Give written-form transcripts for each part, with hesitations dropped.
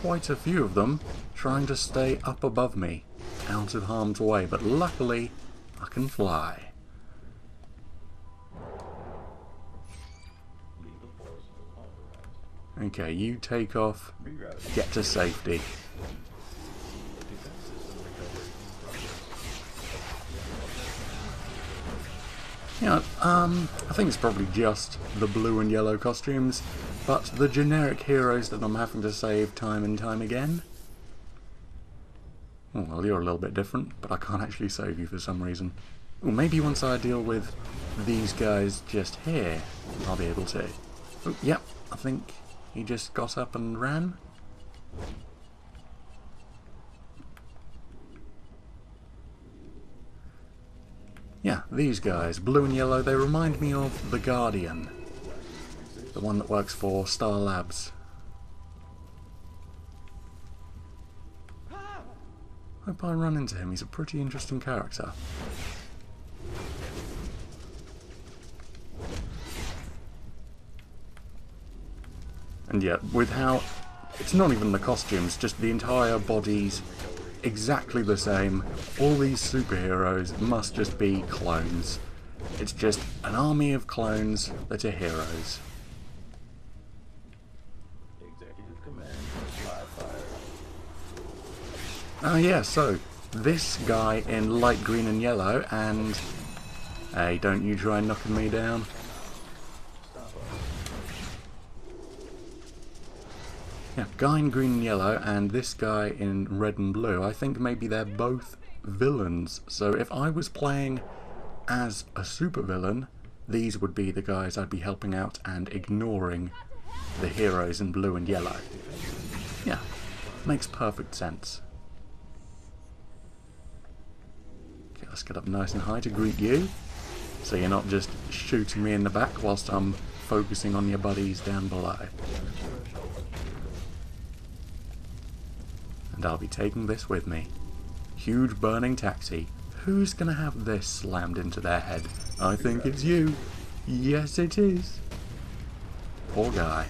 quite a few of them trying to stay up above me, out of harm's way, but luckily I can fly. Okay, you take off, get to safety. Yeah, I think it's probably just the blue and yellow costumes, but the generic heroes that I'm having to save time and time again. Oh, well, you're a little bit different, but I can't actually save you for some reason. Oh, maybe once I deal with these guys just here, I'll be able to. Oh, yep, I think he just got up and ran. Yeah, these guys, blue and yellow, they remind me of the Guardian. The one that works for Star Labs. Hope I run into him, he's a pretty interesting character. And yeah, with how... it's not even the costumes, just the entire body's exactly the same. All these superheroes must just be clones. It's just an army of clones that are heroes. Executive command, live fire. Ah yeah, so this guy in light green and yellow, and hey, don't you try knocking me down. Yeah, guy in green and yellow and this guy in red and blue, I think maybe they're both villains. So if I was playing as a supervillain, these would be the guys I'd be helping out and ignoring the heroes in blue and yellow. Yeah, makes perfect sense. Okay, let's get up nice and high to greet you, so you're not just shooting me in the back whilst I'm focusing on your buddies down below. And I'll be taking this with me. Huge burning taxi. Who's gonna have this slammed into their head? I think it's you. Yes, it is. Poor guy.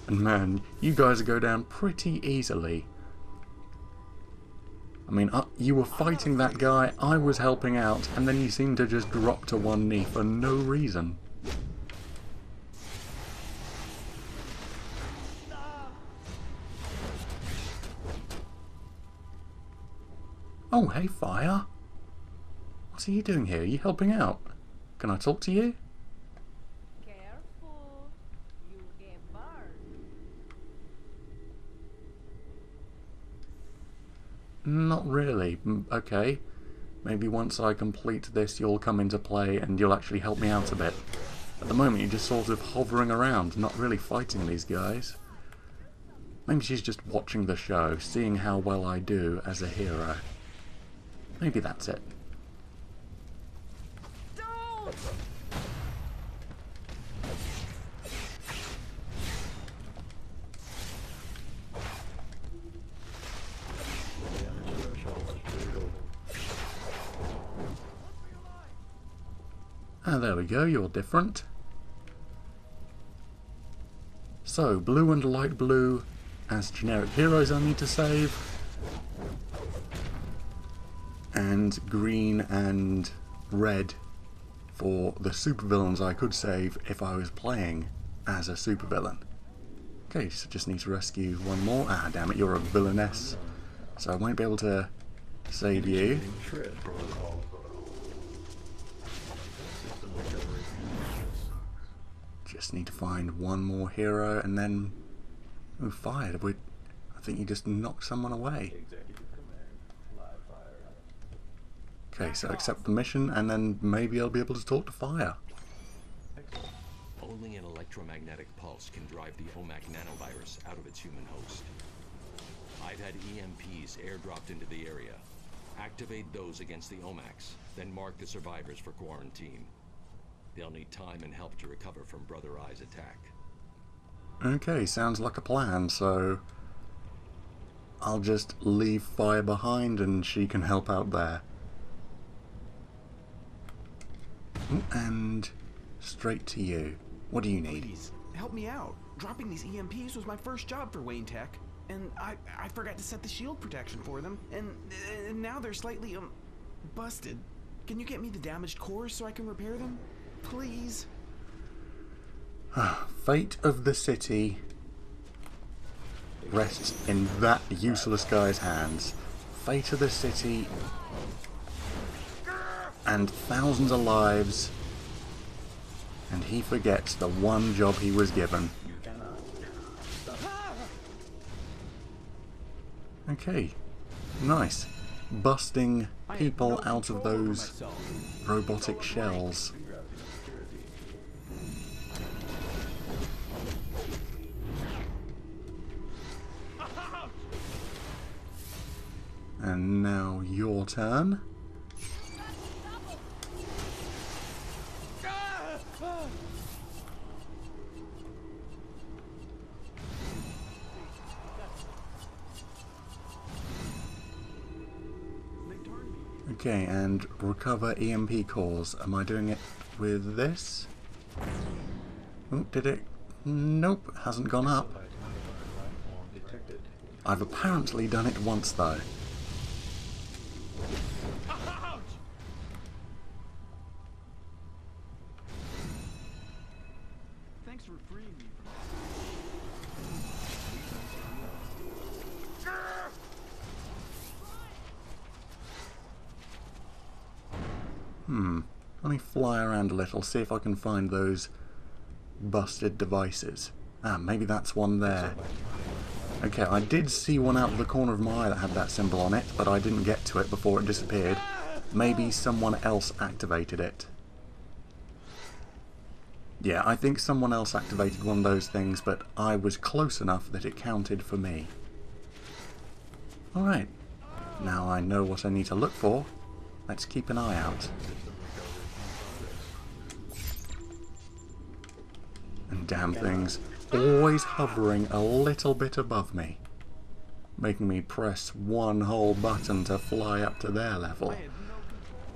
And man, you guys go down pretty easily. I mean, you were fighting that guy, I was helping out, and then you seem to just drop to one knee for no reason. Oh, hey, Fire. What are you doing here? Are you helping out? Can I talk to you? Careful, you get burned. Not really. Okay. Maybe once I complete this, you'll come into play and you'll actually help me out a bit. At the moment, you're just sort of hovering around, not really fighting these guys. Maybe she's just watching the show, seeing how well I do as a hero. Maybe that's it. Ah, there we go, you're different. So, blue and light blue as generic heroes I need to save. And green and red for the supervillains I could save if I was playing as a supervillain. Okay, so just need to rescue one more. Ah, damn it, you're a villainess. So I won't be able to save you. Just need to find one more hero and then... oh, fired. I think you just knocked someone away. Okay, so accept the mission, and then maybe I'll be able to talk to Fire. Only an electromagnetic pulse can drive the O.M.A.C nanovirus out of its human host. I've had EMPs airdropped into the area. Activate those against the O.M.A.Cs, then mark the survivors for quarantine. They'll need time and help to recover from Brother Eye's attack. Okay, sounds like a plan, so... I'll just leave Fire behind and she can help out there. And straight to you. What do you need? Please, help me out. Dropping these EMPs was my first job for Wayne Tech, and I forgot to set the shield protection for them, and now they're slightly, busted. Can you get me the damaged cores so I can repair them? Please? Fate of the city rests in that useless guy's hands. Fate of the city and thousands of lives, and he forgets the one job he was given. You cannot. Okay, nice. Busting people out of those robotic shells. And now your turn. Okay, and recover EMP cores. Am I doing it with this? Oh, did it? Nope, hasn't gone up. Detected. I've apparently done it once though. Thanks for freeing me from Let me fly around a little, see if I can find those busted devices. Ah, maybe that's one there. Okay, I did see one out of the corner of my eye that had that symbol on it, but I didn't get to it before it disappeared. Maybe someone else activated it. Yeah, I think someone else activated one of those things, but I was close enough that it counted for me. Alright, now I know what I need to look for. Let's keep an eye out. And damn things, always hovering a little bit above me, making me press one whole button to fly up to their level.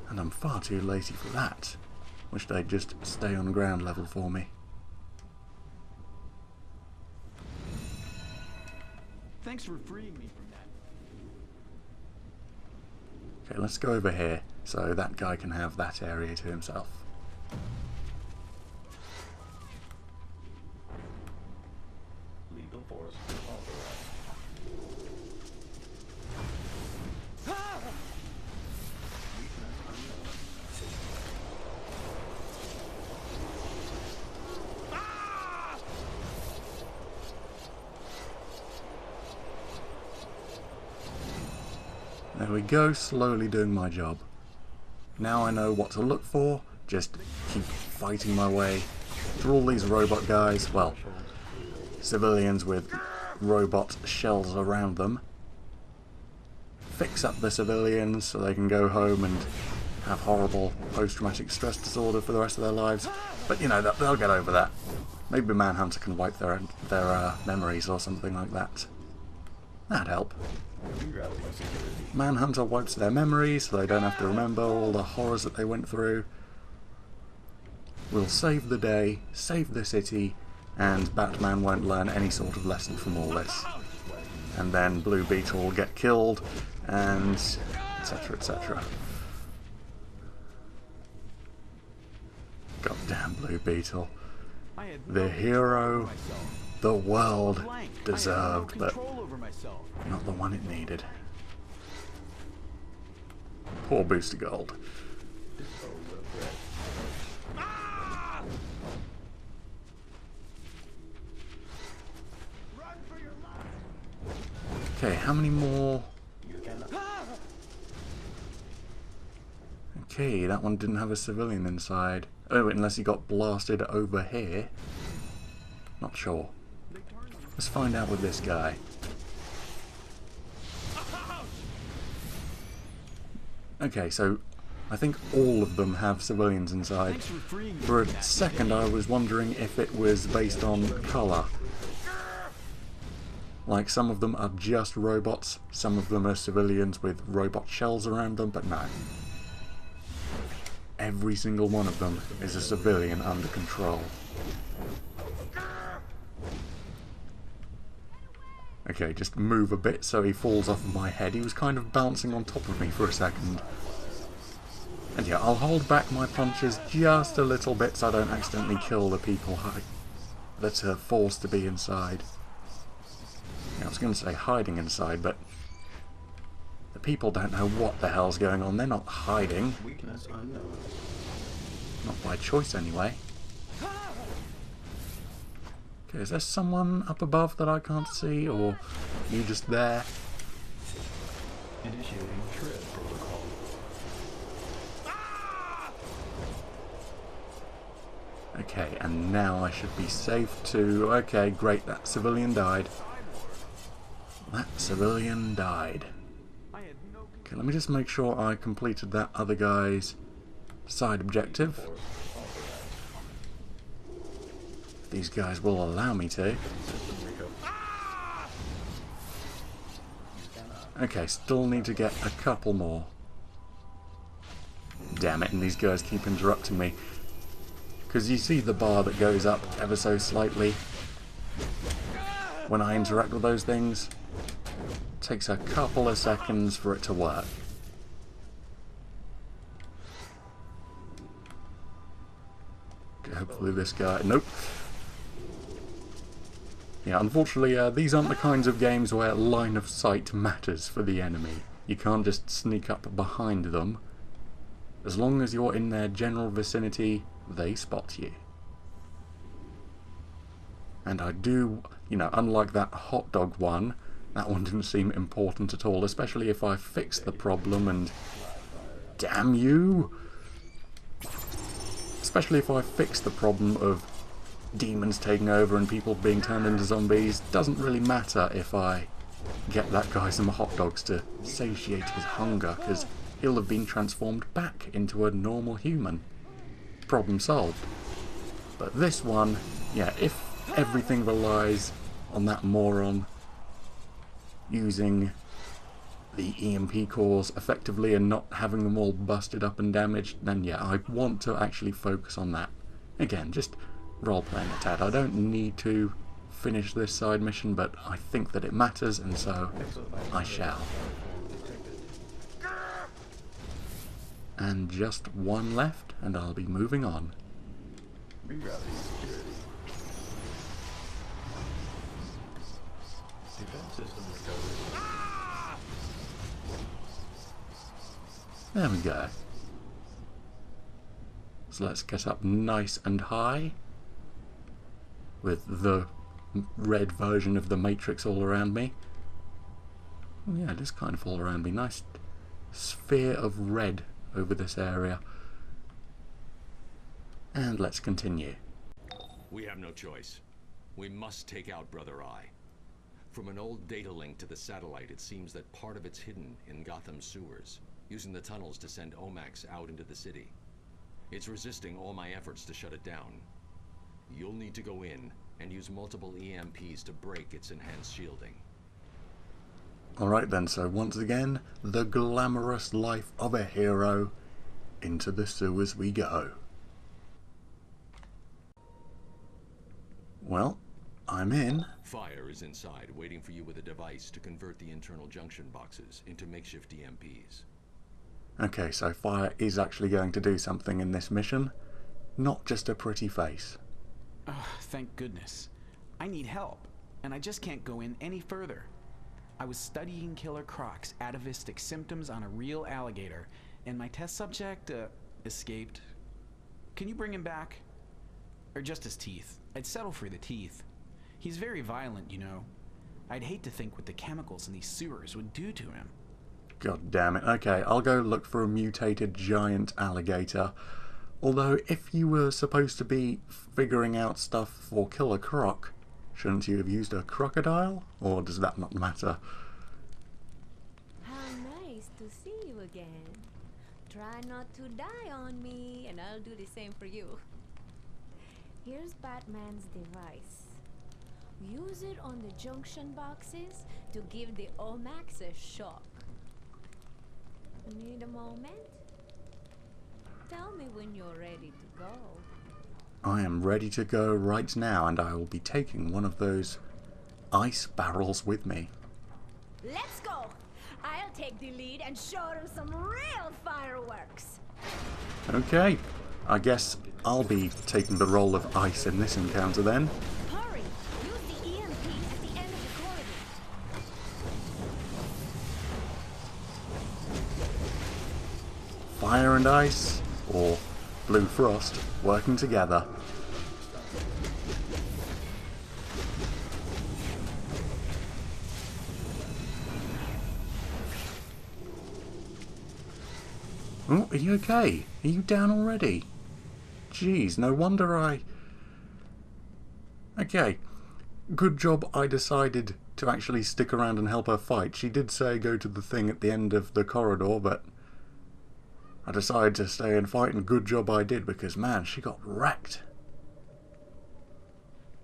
And I'm far too lazy for that. Wish they'd just stay on ground level for me. Thanks for freeing me from that. Okay, let's go over here so that guy can have that area to himself. Legal force authorized. There we go, slowly doing my job. Now I know what to look for, just keep fighting my way through all these robot guys, well, civilians with robot shells around them. Fix up the civilians so they can go home and have horrible post-traumatic stress disorder for the rest of their lives. But you know, they'll get over that. Maybe Manhunter can wipe their memories or something like that. That'd help. Manhunter wipes their memories so they don't have to remember all the horrors that they went through. We'll save the day, save the city, and Batman won't learn any sort of lesson from all this. And then Blue Beetle will get killed, and etc, etc. Goddamn Blue Beetle. The hero the world deserved, but not the one it needed. Poor Booster Gold. Okay, how many more? Okay, that one didn't have a civilian inside. Oh, unless he got blasted over here. Not sure. Let's find out with this guy. Okay, so I think all of them have civilians inside. For a second I was wondering if it was based on colour. Like, some of them are just robots, some of them are civilians with robot shells around them, but no. every single one of them is a civilian under control. Okay, just move a bit so he falls off of my head. He was kind of bouncing on top of me for a second. And yeah, I'll hold back my punches just a little bit so I don't accidentally kill the people that are forced to be inside. Yeah, I was going to say hiding inside, but the people don't know what the hell's going on. They're not hiding. Weakness unknown. Not by choice, anyway. Okay, is there someone up above that I can't see, or you just there? Initiating shred protocol. Okay, and now I should be safe to... Okay, great, that civilian died. That civilian died. Okay, let me just make sure I completed that other guy's side objective. If these guys will allow me to. Okay, still need to get a couple more. Damn it, and these guys keep interrupting me. Because you see the bar that goes up ever so slightly when I interact with those things. It takes a couple of seconds for it to work. Okay, hopefully this guy... Nope. Yeah, unfortunately, these aren't the kinds of games where line of sight matters for the enemy. You can't just sneak up behind them. As long as you're in their general vicinity, they spot you. And I do, you know, unlike that hot dog one, that one didn't seem important at all, especially if I fix the problem and... Damn you! Especially if I fix the problem of demons taking over and people being turned into zombies. Doesn't really matter if I get that guy some hot dogs to satiate his hunger, because he'll have been transformed back into a normal human. Problem solved. But this one, yeah, if everything relies on that moron using the EMP cores effectively and not having them all busted up and damaged, then yeah, I want to actually focus on that. Again, just role-playing a tad. I don't need to finish this side mission, but I think that it matters, and so I shall. And just one left, and I'll be moving on. Rerouting security. Defense system recovery. There we go. So let's get up nice and high with the red version of the Matrix all around me. Yeah, it is kind of all around me. Nice sphere of red over this area. And let's continue. We have no choice. We must take out Brother Eye. From an old data link to the satellite, it seems that part of it's hidden in Gotham's sewers, using the tunnels to send O.M.A.C out into the city. It's resisting all my efforts to shut it down. You'll need to go in and use multiple EMPs to break its enhanced shielding. Alright then, so once again, the glamorous life of a hero. Into the sewers we go. Well, I'm in. Fire is inside, waiting for you with a device to convert the internal junction boxes into makeshift EMPs. Okay, so Fire is actually going to do something in this mission. Not just a pretty face. Oh, thank goodness. I need help, and I just can't go in any further. I was studying killer Croc's atavistic symptoms on a real alligator, and my test subject, escaped. Can you bring him back? Or just his teeth. I'd settle for the teeth. He's very violent, you know. I'd hate to think what the chemicals in these sewers would do to him. God damn it. Okay, I'll go look for a mutated giant alligator. Although, if you were supposed to be figuring out stuff for Killer Croc, shouldn't you have used a crocodile? Or does that not matter? How nice to see you again. Try not to die on me, and I'll do the same for you. Here's Batman's device. Use it on the junction boxes to give the O.M.A.C a shock. Need a moment? tell me when you're ready to go. I am ready to go right now, and I will be taking one of those ice barrels with me. Let's go! I'll take the lead and show them some real fireworks. Okay, I guess I'll be taking the role of ice in this encounter then. Hurry! Use the EMP at the end of the corridor. Fire and ice, or blue frost, working together. Oh, are you okay? Are you down already? Jeez, no wonder I... Okay, good job I decided to actually stick around and help her fight. She did say go to the thing at the end of the corridor, but I decided to stay and fight, and good job I did, because man, she got wrecked.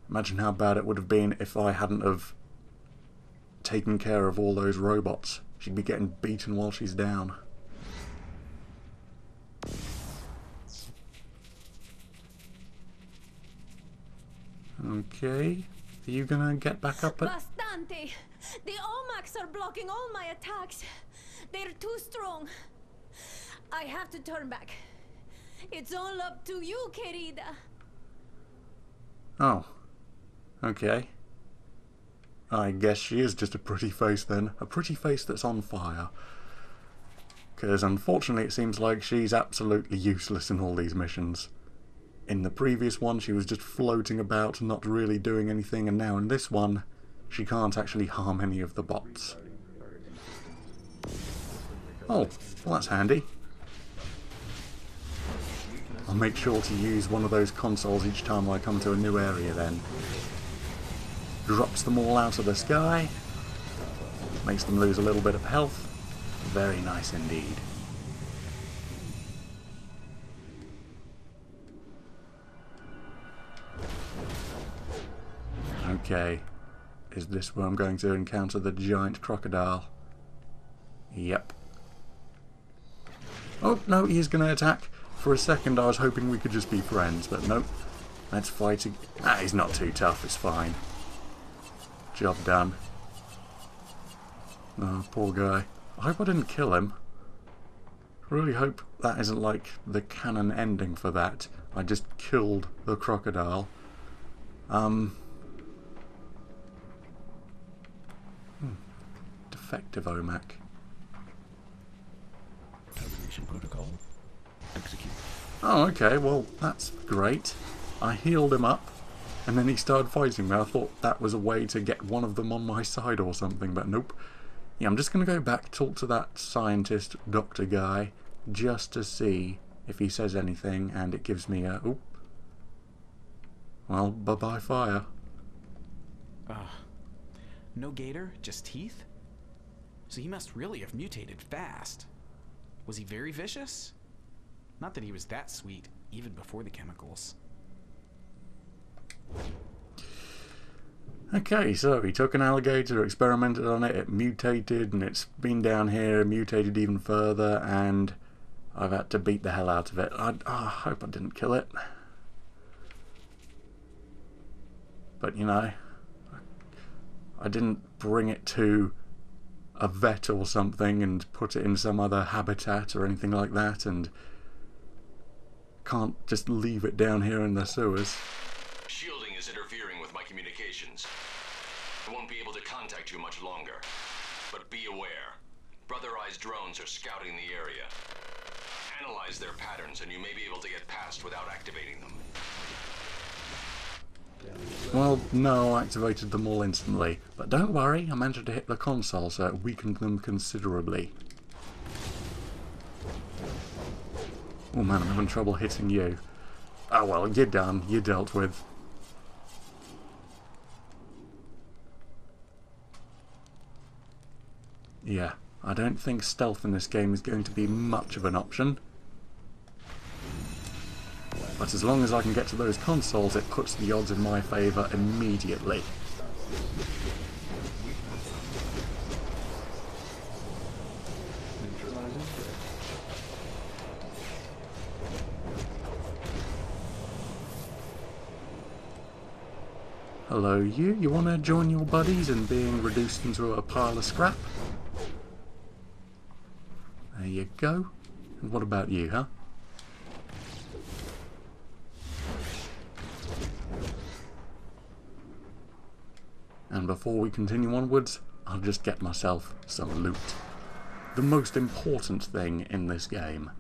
Imagine how bad it would have been if I hadn't have taken care of all those robots. She'd be getting beaten while she's down. Okay, are you gonna get back up at... Bastante! The O.M.A.C are blocking all my attacks. They're too strong. I have to turn back. It's all up to you, querida. Oh, okay. I guess she is just a pretty face then. A pretty face that's on fire. Because unfortunately it seems like she's absolutely useless in all these missions. In the previous one she was just floating about, not really doing anything, and now in this one she can't actually harm any of the bots. Oh, well that's handy. I'll make sure to use one of those consoles each time I come to a new area then. Drops them all out of the sky. Makes them lose a little bit of health. Very nice indeed. Okay. Is this where I'm going to encounter the giant crocodile? Yep. Oh, no, he's going to attack. For a second I was hoping we could just be friends, but nope. Let's fight again. Ah, he's not too tough, it's fine. Job done. Oh, poor guy. I hope I didn't kill him. Really hope that isn't like the canon ending for that. I just killed the crocodile. Defective O.M.A.C. Termination protocol. Execute. Oh, okay, well, that's great. I healed him up, and then he started fighting me. I thought that was a way to get one of them on my side or something, but nope. Yeah, I'm just going to go back, talk to that scientist, doctor guy, just to see if he says anything, and it gives me a... Oop. Well, bye-bye fire. No gator, just teeth? So he must really have mutated fast. Was he very vicious? Not that he was that sweet, even before the chemicals. Okay, so he took an alligator, experimented on it, it mutated, and it's been down here, mutated even further, and I've had to beat the hell out of it. I hope I didn't kill it. But, you know, I didn't bring it to a vet or something and put it in some other habitat or anything like that, and can't just leave it down here in the sewers. Shielding is interfering with my communications. I won't be able to contact you much longer. But be aware. Brother Eye's drones are scouting the area. Analyze their patterns and you may be able to get past without activating them. Well, no, I activated them all instantly. But don't worry, I managed to hit the console, so it weakened them considerably. Oh man, I'm having trouble hitting you. Oh well, you're done. You're dealt with. Yeah, I don't think stealth in this game is going to be much of an option. But as long as I can get to those consoles, it puts the odds in my favour immediately. Neutralizing threat. Hello you. You want to join your buddies in being reduced into a pile of scrap? There you go. And what about you, huh? And before we continue onwards, I'll just get myself some loot. The most important thing in this game.